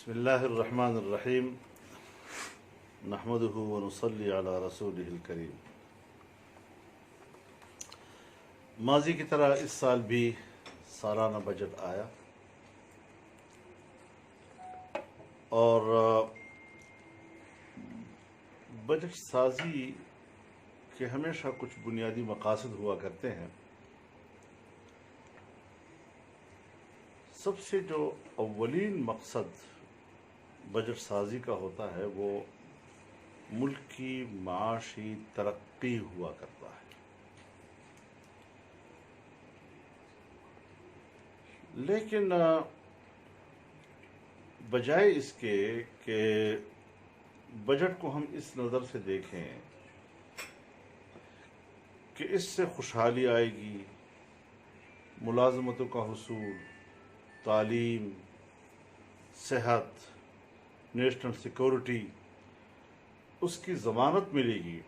بسم اللہ الرحمن الرحیم نحمدہ ونصلی علی رسولہ الکریم۔ ماضی کی طرح اس سال بھی سالانہ بجٹ آیا اور بجٹ سازی کے ہمیشہ کچھ بنیادی مقاصد ہوا کرتے ہیں۔ سب سے جو اولین مقصد بجٹ سازی کا ہوتا ہے وہ ملک کی معاشی ترقی ہوا کرتا ہے، لیکن بجائے اس کے کہ بجٹ کو ہم اس نظر سے دیکھیں کہ اس سے خوشحالی آئے گی، ملازمتوں کا حصول، تعلیم، صحت، نیشنل سیکورٹی، اس کی ضمانت ملے گی،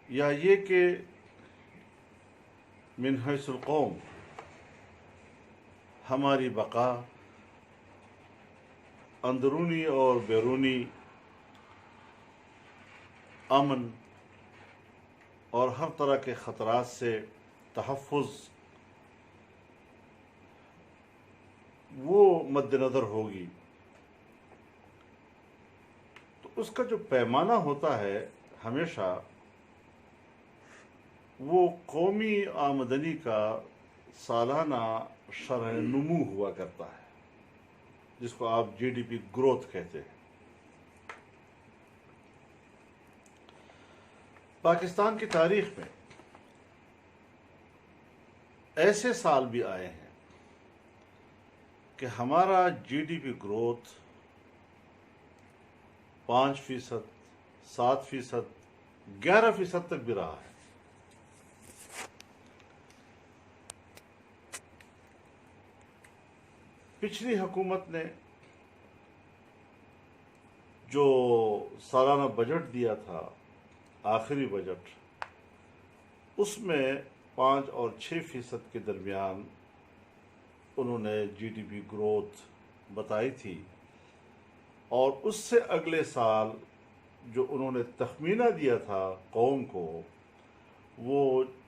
یا یہ کہ من حیث القوم ہماری بقا، اندرونی اور بیرونی امن اور ہر طرح کے خطرات سے تحفظ وہ مد نظر ہوگی، تو اس کا جو پیمانہ ہوتا ہے ہمیشہ وہ قومی آمدنی کا سالانہ شرح نمو ہوا کرتا ہے، جس کو آپ جی ڈی پی گروتھ کہتے ہیں۔ پاکستان کی تاریخ میں ایسے سال بھی آئے ہیں کہ ہمارا جی ڈی پی گروتھ 5%، 7%، 11% تک بھی رہا ہے۔ پچھلی حکومت نے جو سالانہ بجٹ دیا تھا، آخری بجٹ، اس میں 5 اور 6% کے درمیان انہوں نے جی ڈی پی گروتھ بتائی تھی، اور اس سے اگلے سال جو انہوں نے تخمینہ دیا تھا قوم کو وہ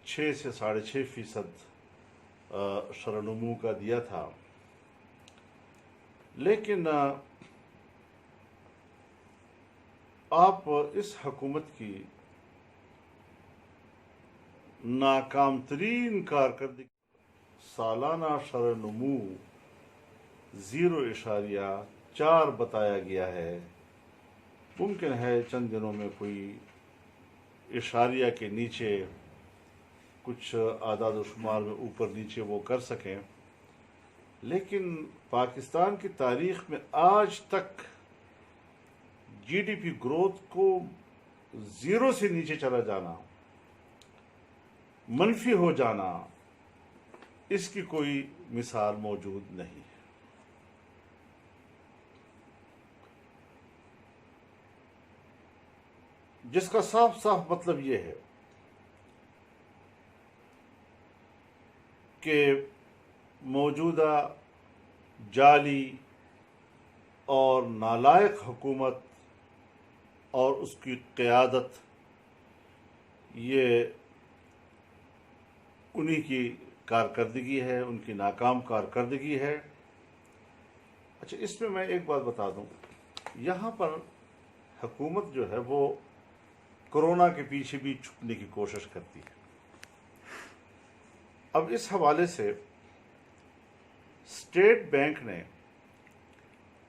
6 سے 6.5% شرح نمو کا دیا تھا۔ لیکن آپ اس حکومت کی ناکام ترین کارکردگی، سالانہ شرح نمو 0.4 بتایا گیا ہے۔ ممکن ہے چند دنوں میں کوئی اشاریہ کے نیچے کچھ اعداد و شمار میں اوپر نیچے وہ کر سکیں، لیکن پاکستان کی تاریخ میں آج تک جی ڈی پی گروتھ کو 0 سے نیچے چلا جانا، منفی ہو جانا، اس کی کوئی مثال موجود نہیں ہے۔ جس کا صاف صاف مطلب یہ ہے کہ موجودہ جعلی اور نالائق حکومت اور اس کی قیادت یہ انہی کی کارکردگی ہے، ان کی ناکام کارکردگی ہے۔ اچھا، اس میں ایک بات بتا دوں، یہاں پر حکومت جو ہے وہ کورونا کے پیچھے بھی چھپنے کی کوشش کرتی ہے۔ اب اس حوالے سے اسٹیٹ بینک نے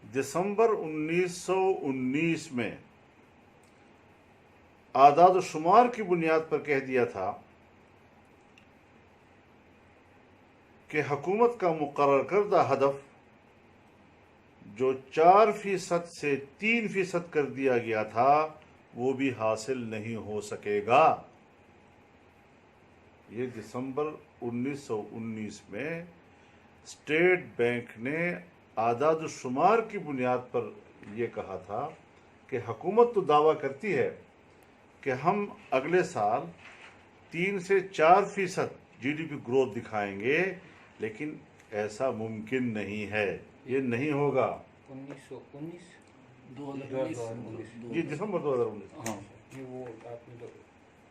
دسمبر 1919 میں اعداد و شمار کی بنیاد پر کہہ دیا تھا کہ حکومت کا مقرر کردہ ہدف جو 4% سے 3% کر دیا گیا تھا وہ بھی حاصل نہیں ہو سکے گا۔ یہ دسمبر 1919 میں اسٹیٹ بینک نے اعداد و شمار کی بنیاد پر یہ کہا تھا کہ حکومت تو دعویٰ کرتی ہے کہ ہم اگلے سال 3 سے 4% جی ڈی پی گروتھ دکھائیں گے، لیکن ایسا ممکن نہیں ہے۔ یہ نہیں ہوگا 1919 یہ دسمبر 2019 ہاں یہ وہ آپ نے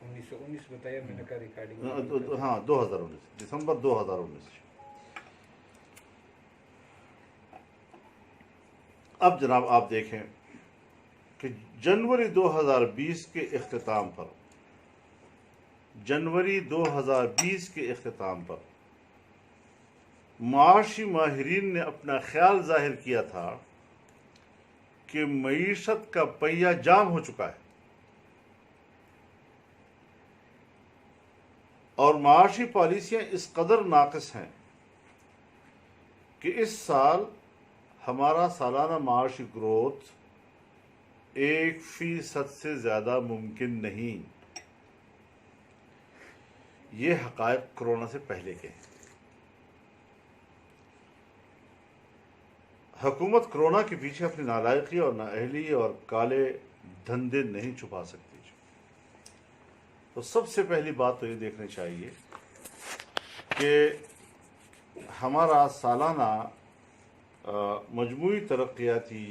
1919 بتایا، میں نے کہا ریکارڈنگ ہاں 2019 دسمبر 2019۔ اب جناب آپ دیکھیں کہ جنوری 2020 کے اختتام پر معاشی ماہرین نے اپنا خیال ظاہر کیا تھا کہ معیشت کا پہیہ جام ہو چکا ہے اور معاشی پالیسیاں اس قدر ناقص ہیں کہ اس سال ہمارا سالانہ معاشی گروتھ 1% سے زیادہ ممکن نہیں۔ یہ حقائق کرونا سے پہلے کے ہیں۔ حکومت کرونا کے پیچھے اپنی نالائقی اور نااہلی اور کالے دھندے نہیں چھپا سکتی۔ تو سب سے پہلی بات تو یہ دیکھنی چاہیے کہ ہمارا سالانہ مجموعی ترقیاتی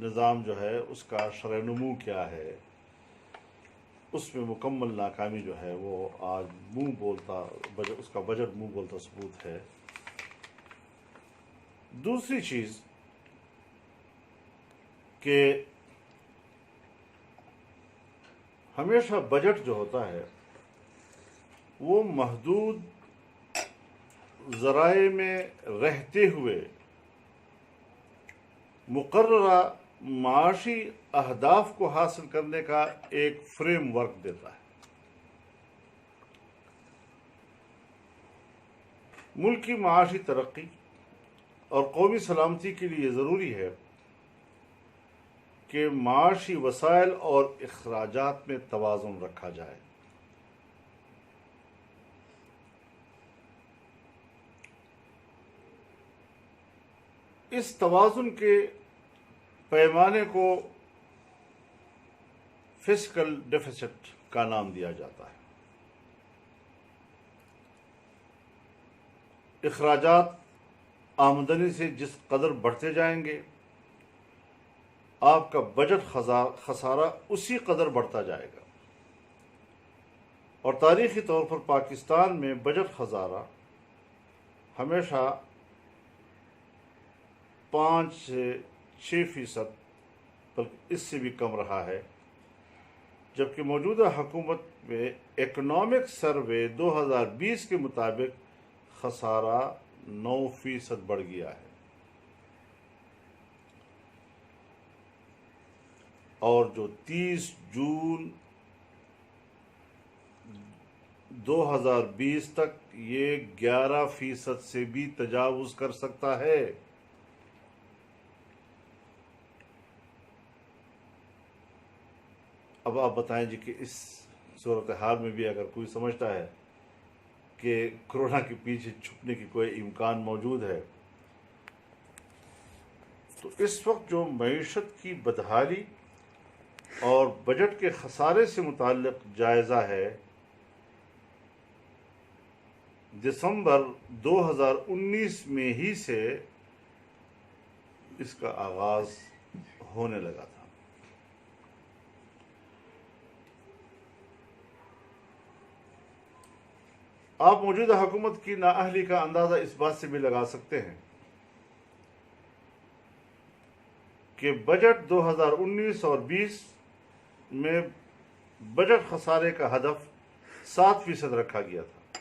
نظام جو ہے اس کا شرح نمو کیا ہے، اس میں مکمل ناکامی جو ہے وہ آج اس کا بجٹ منہ بولتا ثبوت ہے۔ دوسری چیز کہ ہمیشہ بجٹ جو ہوتا ہے وہ محدود ذرائع میں رہتے ہوئے مقررہ معاشی اہداف کو حاصل کرنے کا ایک فریم ورک دیتا ہے۔ ملک کی معاشی ترقی اور قومی سلامتی کے لیے ضروری ہے کہ معاشی وسائل اور اخراجات میں توازن رکھا جائے۔ اس توازن کے پیمانے کو فسکل ڈیفیسٹ کا نام دیا جاتا ہے۔ اخراجات آمدنی سے جس قدر بڑھتے جائیں گے آپ کا بجٹ خسارہ اسی قدر بڑھتا جائے گا، اور تاریخی طور پر پاکستان میں بجٹ خسارہ ہمیشہ 5 سے 6% بلکہ اس سے بھی کم رہا ہے، جبکہ موجودہ حکومت میں اکنامک سروے 2020 کے مطابق خسارہ 9% بڑھ گیا ہے، اور جو 30 جون 2020 تک یہ 11% سے بھی تجاوز کر سکتا ہے۔ اب آپ بتائیں جی کہ اس صورتحال میں بھی اگر کوئی سمجھتا ہے کہ کرونا کے پیچھے چھپنے کی کوئی امکان موجود ہے، تو اس وقت جو معیشت کی بدحالی اور بجٹ کے خسارے سے متعلق جائزہ ہے، دسمبر 2019 میں ہی سے اس کا آغاز ہونے لگا تھا۔ آپ موجودہ حکومت کی نااہلی کا اندازہ اس بات سے بھی لگا سکتے ہیں کہ بجٹ 2019 اور 20 میں بجٹ خسارے کا ہدف 7% رکھا گیا تھا،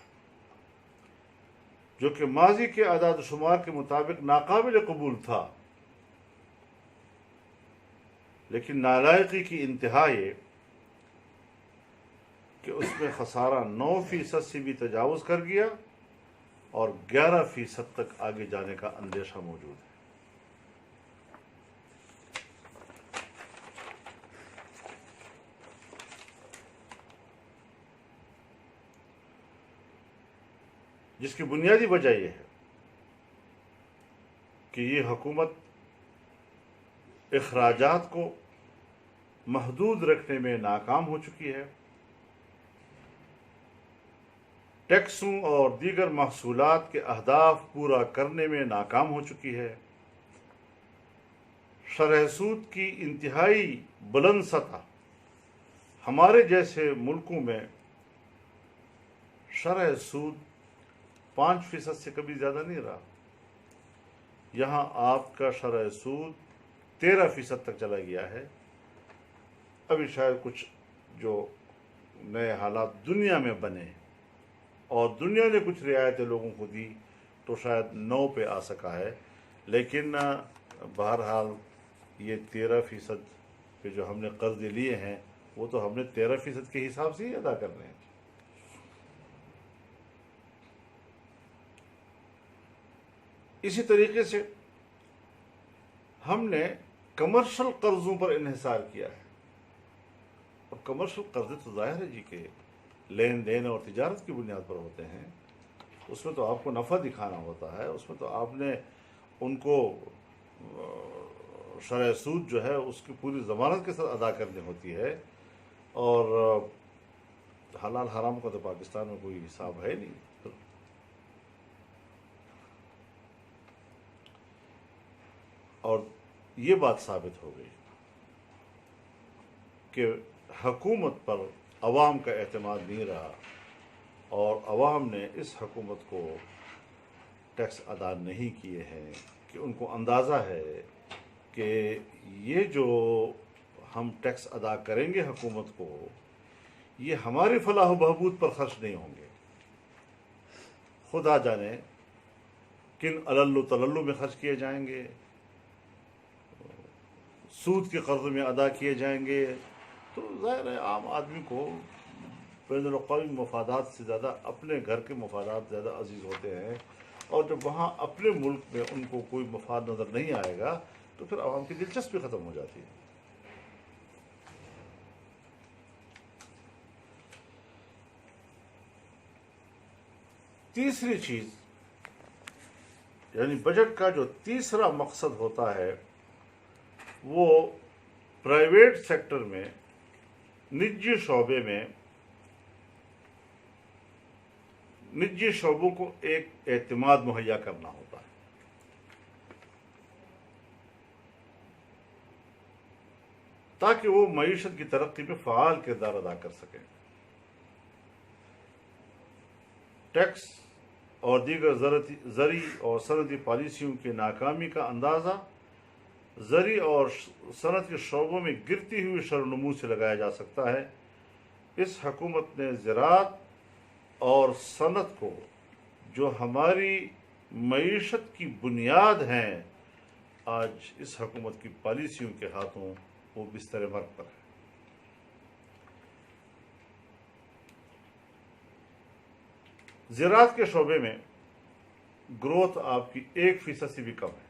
جو کہ ماضی کے اعداد و شمار کے مطابق ناقابل قبول تھا، لیکن نالائقی کی انتہا یہ کہ اس میں خسارہ 9% سے بھی تجاوز کر گیا اور 11% تک آگے جانے کا اندیشہ موجود ہے۔ جس کی بنیادی وجہ یہ ہے کہ یہ حکومت اخراجات کو محدود رکھنے میں ناکام ہو چکی ہے ٹیکسوں اور دیگر محصولات کے اہداف پورا کرنے میں ناکام ہو چکی ہے۔ شرح سود کی انتہائی بلند سطح ہمارے جیسے ملکوں میں شرح سود 5% سے کبھی زیادہ نہیں رہا۔ یہاں آپ کا شرح سود 13% تک چلا گیا ہے۔ ابھی شاید کچھ جو نئے حالات دنیا میں بنے اور دنیا نے کچھ رعایتیں لوگوں کو دی تو شاید 9 پہ آ سکا ہے، لیکن بہرحال یہ 13% پہ جو ہم نے قرضے لیے ہیں وہ تو ہم نے 13% کے حساب سے ہی ادا کرنے ہیں۔ اسی طریقے سے ہم نے کمرشل قرضوں پر انحصار کیا ہے، اور کمرشل قرضے تو ظاہر ہے جی کہ لین دین اور تجارت کی بنیاد پر ہوتے ہیں، اس میں تو آپ کو نفع دکھانا ہوتا ہے، اس میں تو آپ نے ان کو شرح سود جو ہے اس کی پوری ضمانت کے ساتھ ادا کرنی ہوتی ہے، اور حلال حرام کا تو پاکستان میں کوئی حساب ہے نہیں۔ اور یہ بات ثابت ہو گئی کہ حکومت پر عوام کا اعتماد نہیں رہا، اور عوام نے اس حکومت کو ٹیکس ادا نہیں کیے ہیں کہ ان کو اندازہ ہے کہ یہ جو ہم ٹیکس ادا کریں گے حکومت کو، یہ ہماری فلاح و بہبود پر خرچ نہیں ہوں گے، خدا جانے کن علل تللو میں خرچ کیے جائیں گے، سود کے قرض میں ادا کیے جائیں گے۔ تو ظاہر ہے عام آدمی کو بین الاقوامی مفادات سے زیادہ اپنے گھر کے مفادات زیادہ عزیز ہوتے ہیں، اور جب وہاں اپنے ملک میں ان کو کوئی مفاد نظر نہیں آئے گا تو پھر عوام کی دلچسپی ختم ہو جاتی ہے۔ تیسری چیز، یعنی بجٹ کا جو تیسرا مقصد ہوتا ہے وہ پرائیویٹ سیکٹر میں، نجی شعبے میں، نجی شعبوں کو ایک اعتماد مہیا کرنا ہوتا ہے، تاکہ وہ معیشت کی ترقی میں فعال کردار ادا کر سکیں۔ ٹیکس اور دیگر زرعی اور صنعتی پالیسیوں کی ناکامی کا اندازہ زرعی اور صنعتی شعبوں میں گرتی ہوئی شرونمو سے لگایا جا سکتا ہے۔ اس حکومت نے زراعت اور صنعت کو، جو ہماری معیشت کی بنیاد ہیں، آج اس حکومت کی پالیسیوں کے ہاتھوں وہ بستر مرگ پر ہے۔ زراعت کے شعبے میں گروتھ آپ کی 1% سے بھی کم ہے،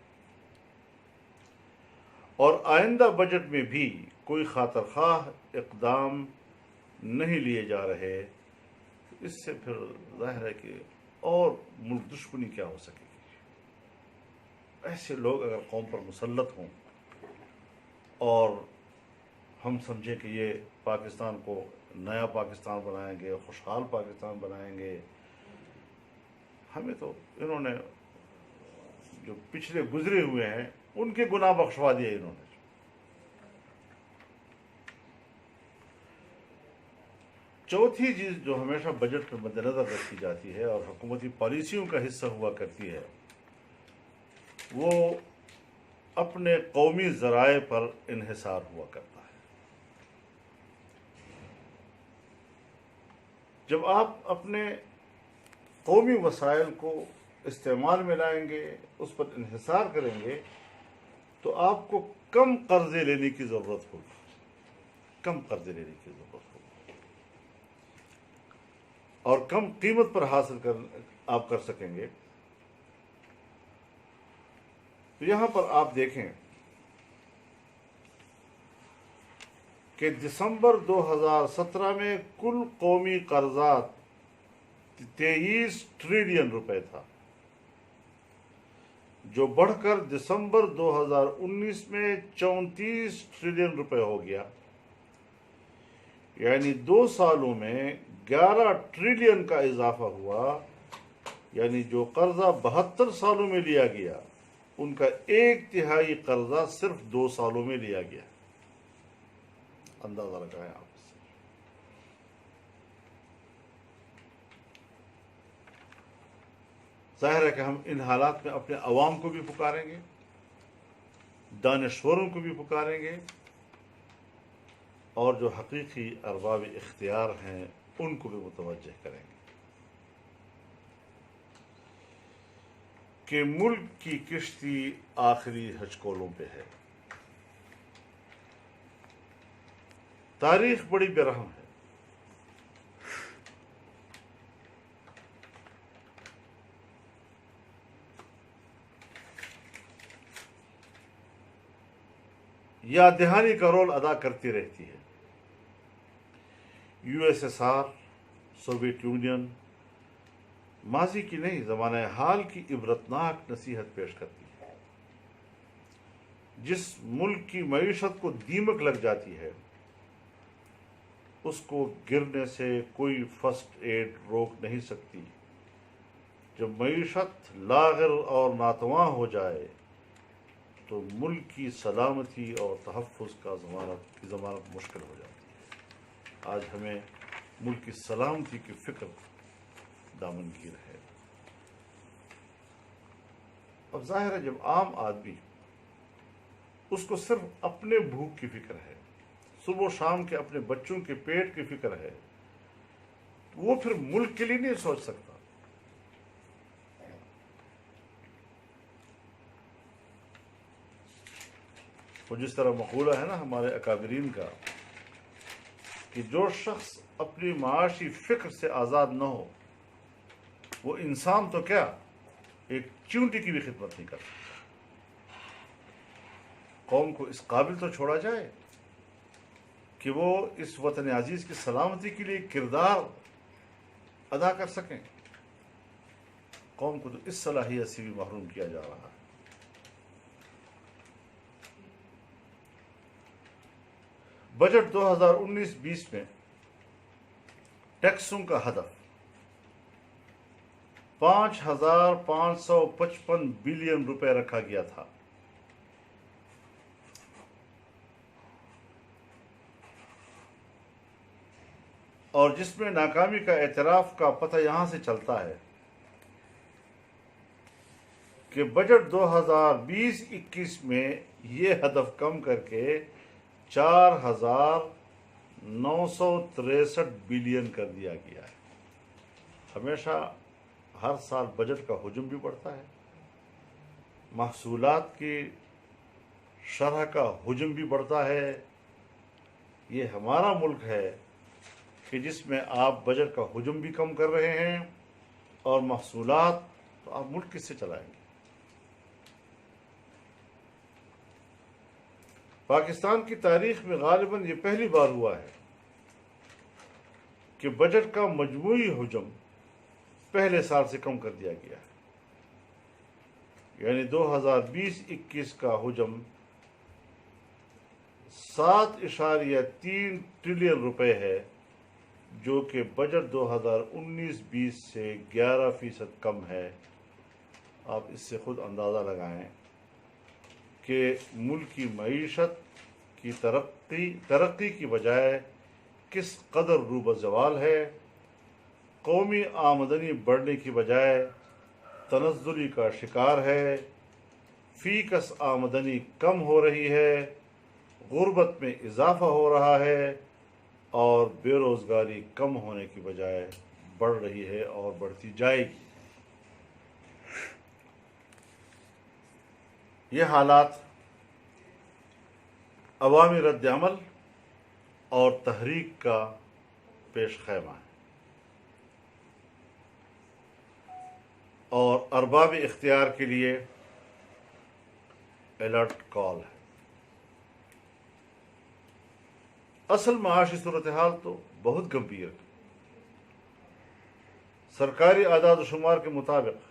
اور آئندہ بجٹ میں بھی کوئی خاطر خواہ اقدام نہیں لیے جا رہے۔ اس سے پھر ظاہر ہے کہ اور ملک دشمنی کیا ہو سکے گی۔ ایسے لوگ اگر قوم پر مسلط ہوں اور ہم سمجھیں کہ یہ پاکستان کو نیا پاکستان بنائیں گے، خوشحال پاکستان بنائیں گے، ہمیں تو انہوں نے جو پچھلے گزرے ہوئے ہیں ان کے گناہ بخشوا دیے انہوں نے۔ چوتھی چیز جو ہمیشہ بجٹ میں مد نظر رکھی جاتی ہے اور حکومتی پالیسیوں کا حصہ ہوا کرتی ہے، وہ اپنے قومی ذرائع پر انحصار ہوا کرتا ہے۔ جب آپ اپنے قومی وسائل کو استعمال میں لائیں گے، اس پر انحصار کریں گے، تو آپ کو کم قرضے لینے کی ضرورت ہوگی، کم قرضے لینے کی ضرورت ہوگی، اور کم قیمت پر آپ کر سکیں گے۔ تو یہاں پر آپ دیکھیں کہ دسمبر 2017 میں کل قومی قرضات 23 ٹریلین روپے تھا، جو بڑھ کر دسمبر 2019 میں 34 ٹریلین روپے ہو گیا۔ یعنی 2 سالوں میں 11 ٹریلین کا اضافہ ہوا، یعنی جو قرضہ 72 سالوں میں لیا گیا ان کا 1/3 قرضہ صرف 2 سالوں میں لیا گیا۔ اندازہ لگائیں آپ۔ ظاہر ہے کہ ہم ان حالات میں اپنے عوام کو بھی پکاریں گے، دانشوروں کو بھی پکاریں گے، اور جو حقیقی ارباب اختیار ہیں ان کو بھی متوجہ کریں گے کہ ملک کی کشتی آخری ہچکولوں پہ ہے۔ تاریخ بڑی برہم ہے۔ یا دہانی کا رول ادا کرتی رہتی ہے۔ USSR، سوویت یونین ماضی کی نہیں زمانہ حال کی عبرتناک نصیحت پیش کرتی ہے۔ جس ملک کی معیشت کو دیمک لگ جاتی ہے اس کو گرنے سے کوئی فرسٹ ایڈ روک نہیں سکتی۔ جب معیشت لاغر اور ناتواں ہو جائے تو ملک کی سلامتی اور تحفظ کی ضمانت مشکل ہو جاتی ہے۔ آج ہمیں ملک کی سلامتی کی فکر دامنگیر ہے۔ اب ظاہر ہے جب عام آدمی اس کو صرف اپنے بھوک کی فکر ہے، صبح و شام کے اپنے بچوں کے پیٹ کی فکر ہے، وہ پھر ملک کے لیے نہیں سوچ سکتا۔ وہ جس طرح مقولہ ہے نا ہمارے اکابرین کا کہ جو شخص اپنی معاشی فکر سے آزاد نہ ہو وہ انسان تو کیا ایک چیونٹی کی بھی خدمت نہیں کر سکتا۔ قوم کو اس قابل تو چھوڑا جائے کہ وہ اس وطن عزیز کی سلامتی کے لیے کردار ادا کر سکیں۔ قوم کو تو اس صلاحیت سے بھی محروم کیا جا رہا ہے۔ بجٹ 2019-20 میں ٹیکسوں کا ہدف 5,555 بلین روپے رکھا گیا تھا۔ اور جس میں ناکامی کا اعتراف کا پتہ یہاں سے چلتا ہے کہ بجٹ 2020-21 میں یہ ہدف کم کر کے 4,963 بلین کر دیا گیا ہے۔ ہمیشہ ہر سال بجٹ کا حجم بھی بڑھتا ہے، محصولات کی شرح کا حجم بھی بڑھتا ہے۔ یہ ہمارا ملک ہے کہ جس میں آپ بجٹ کا حجم بھی کم کر رہے ہیں اور محصولات، تو آپ ملک کس سے چلائیں گے؟ پاکستان کی تاریخ میں غالباً یہ پہلی بار ہوا ہے کہ بجٹ کا مجموعی حجم پہلے سال سے کم کر دیا گیا ہے۔ یعنی 2020-21 کا حجم 7.3 ٹریلین روپے ہے، جو کہ بجٹ 2019-20 سے 11% کم ہے۔ آپ اس سے خود اندازہ لگائیں کہ ملک کی معیشت کی ترقی کی بجائے کس قدر روبہ زوال ہے۔ قومی آمدنی بڑھنے کی بجائے تنزلی کا شکار ہے۔ فی کس آمدنی کم ہو رہی ہے، غربت میں اضافہ ہو رہا ہے، اور بے روزگاری کم ہونے کی بجائے بڑھ رہی ہے اور بڑھتی جائے گی۔ یہ حالات عوامی رد عمل اور تحریک کا پیش خیمہ ہے، اور ارباب اختیار کے لیے الرٹ کال ہے۔ اصل معاشی صورتحال تو بہت گمبھیر ہے۔ سرکاری اعداد و شمار کے مطابق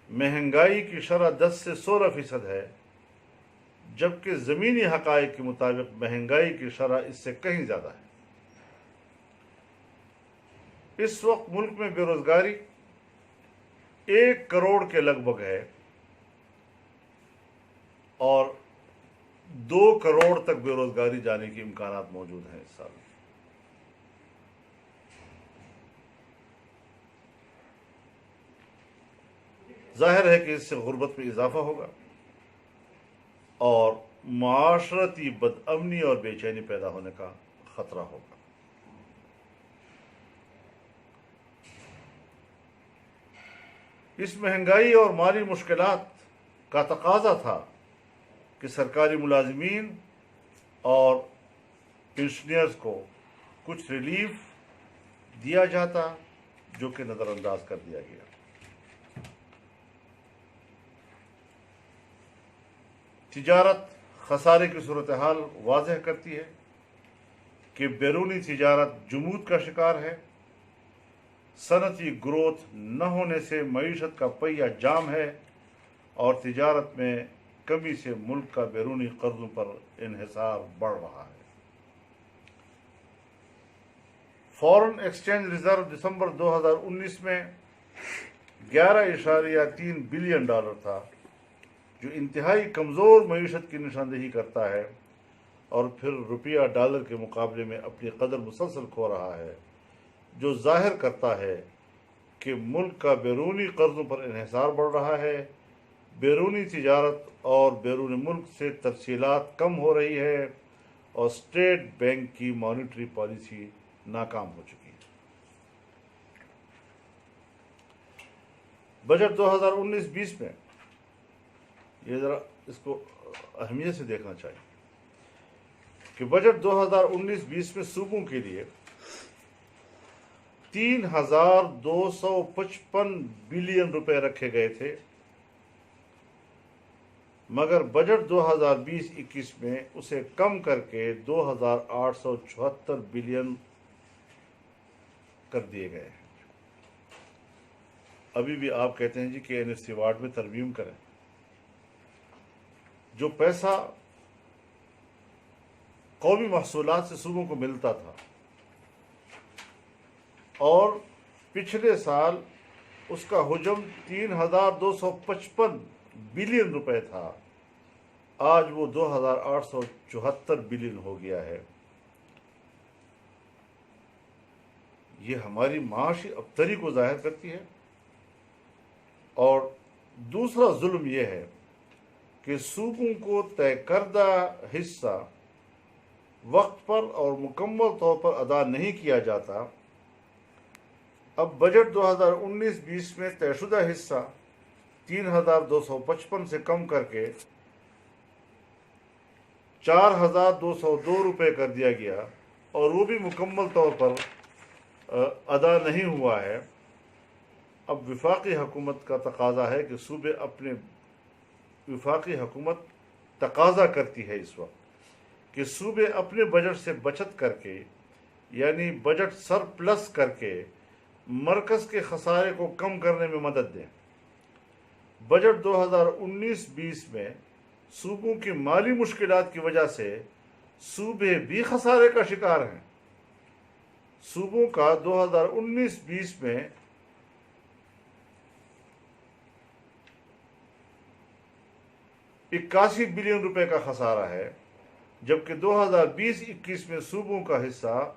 مہنگائی کی شرح 10 سے 16% ہے، جبکہ زمینی حقائق کے مطابق مہنگائی کی شرح اس سے کہیں زیادہ ہے۔ اس وقت ملک میں بے روزگاری 1 کروڑ کے لگ بھگ ہے اور 2 کروڑ تک بے روزگاری جانے کے امکانات موجود ہیں اس سال. ظاہر ہے کہ اس سے غربت میں اضافہ ہوگا اور معاشرتی بد امنی اور بے چینی پیدا ہونے کا خطرہ ہوگا. اس مہنگائی اور مالی مشکلات کا تقاضا تھا کہ سرکاری ملازمین اور پنشنرز کو کچھ ریلیف دیا جاتا جو کہ نظر انداز کر دیا گیا. تجارت خسارے کی صورتحال واضح کرتی ہے کہ بیرونی تجارت جمود کا شکار ہے. صنعتی گروتھ نہ ہونے سے معیشت کا پہیہ جام ہے اور تجارت میں کمی سے ملک کا بیرونی قرضوں پر انحصار بڑھ رہا ہے. فارن ایکسچینج ریزرو دسمبر 2019 میں $11.3 بلین تھا جو انتہائی کمزور معیشت کی نشاندہی کرتا ہے اور پھر روپیہ ڈالر کے مقابلے میں اپنی قدر مسلسل کھو رہا ہے، جو ظاہر کرتا ہے کہ ملک کا بیرونی قرضوں پر انحصار بڑھ رہا ہے. بیرونی تجارت اور بیرون ملک سے ترسیلات کم ہو رہی ہے اور اسٹیٹ بینک کی مانیٹری پالیسی ناکام ہو چکی ہے. بجٹ 2019-20 میں یہ ذرا اس کو اہمیت سے دیکھنا چاہیے کہ بجٹ 2019-20 میں صوبوں کے لیے $3,255 بلین رکھے گئے تھے، مگر بجٹ 2020-21 میں اسے کم کر کے $2,874 بلین کر دیے گئے ہیں. ابھی بھی آپ کہتے ہیں جی کہ NFC وارڈ میں ترمیم کریں. جو پیسہ قومی محصولات سے صوبوں کو ملتا تھا اور پچھلے سال اس کا حجم $3,255 بلین تھا، آج وہ $2,874 بلین ہو گیا ہے. یہ ہماری معاشی ابتری کو ظاہر کرتی ہے. اور دوسرا ظلم یہ ہے کہ صوبوں کو طے کردہ حصہ وقت پر اور مکمل طور پر ادا نہیں کیا جاتا. اب بجٹ 2019-20 میں طے شدہ حصہ 3,255 سے کم کر کے $4,202 کر دیا گیا اور وہ بھی مکمل طور پر ادا نہیں ہوا ہے. اب وفاقی حکومت کا تقاضا ہے کہ صوبے اپنے وفاقی حکومت تقاضا کرتی ہے اس وقت کہ صوبے اپنے بجٹ سے بچت کر کے یعنی بجٹ سرپلس کر کے مرکز کے خسارے کو کم کرنے میں مدد دیں. بجٹ 2019-20 میں صوبوں کی مالی مشکلات کی وجہ سے صوبے بھی خسارے کا شکار ہیں. صوبوں کا 2019-20 میں $81 بلین کا خسارہ ہے، جبکہ 2020-21 میں صوبوں کا حصہ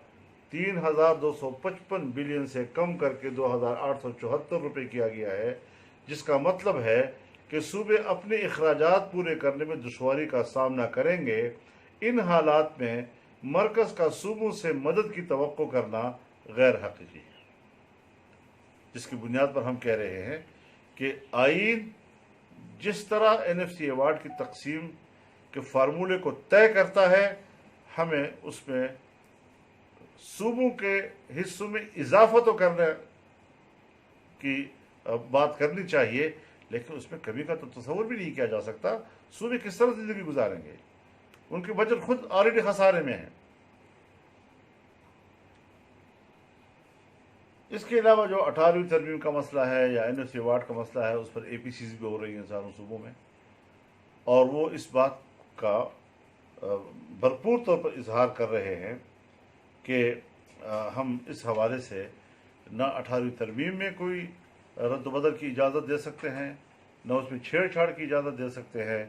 $3,255 بلین سے کم کر کے $2,874 کیا گیا ہے، جس کا مطلب ہے کہ صوبے اپنے اخراجات پورے کرنے میں دشواری کا سامنا کریں گے. ان حالات میں مرکز کا صوبوں سے مدد کی توقع کرنا غیر حقیقی ہے، جس کی بنیاد پر ہم کہہ رہے ہیں کہ آئین جس طرح NFC ایوارڈ کی تقسیم کے فارمولے کو طے کرتا ہے، ہمیں اس میں صوبوں کے حصوں میں اضافہ تو کرنے کی بات کرنی چاہیے، لیکن اس میں کمی کا تو تصور بھی نہیں کیا جا سکتا. صوبے کس طرح زندگی گزاریں گے؟ ان کے بجٹ خود آلریڈی خسارے میں ہیں. اس کے علاوہ جو 18ویں ترمیم کا مسئلہ ہے یا NFC ایوارڈ کا مسئلہ ہے، اس پر APCs بھی ہو رہی ہیں ساروں صوبوں میں، اور وہ اس بات کا بھرپور طور پر اظہار کر رہے ہیں کہ ہم اس حوالے سے نہ 18ویں ترمیم میں کوئی رد و بدل کی اجازت دے سکتے ہیں، نہ اس میں چھیڑ چھاڑ کی اجازت دے سکتے ہیں،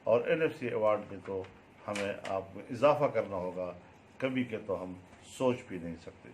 اور NFC ایوارڈ میں تو ہمیں آپ کو اضافہ کرنا ہوگا، کمی کے تو ہم سوچ بھی نہیں سکتے۔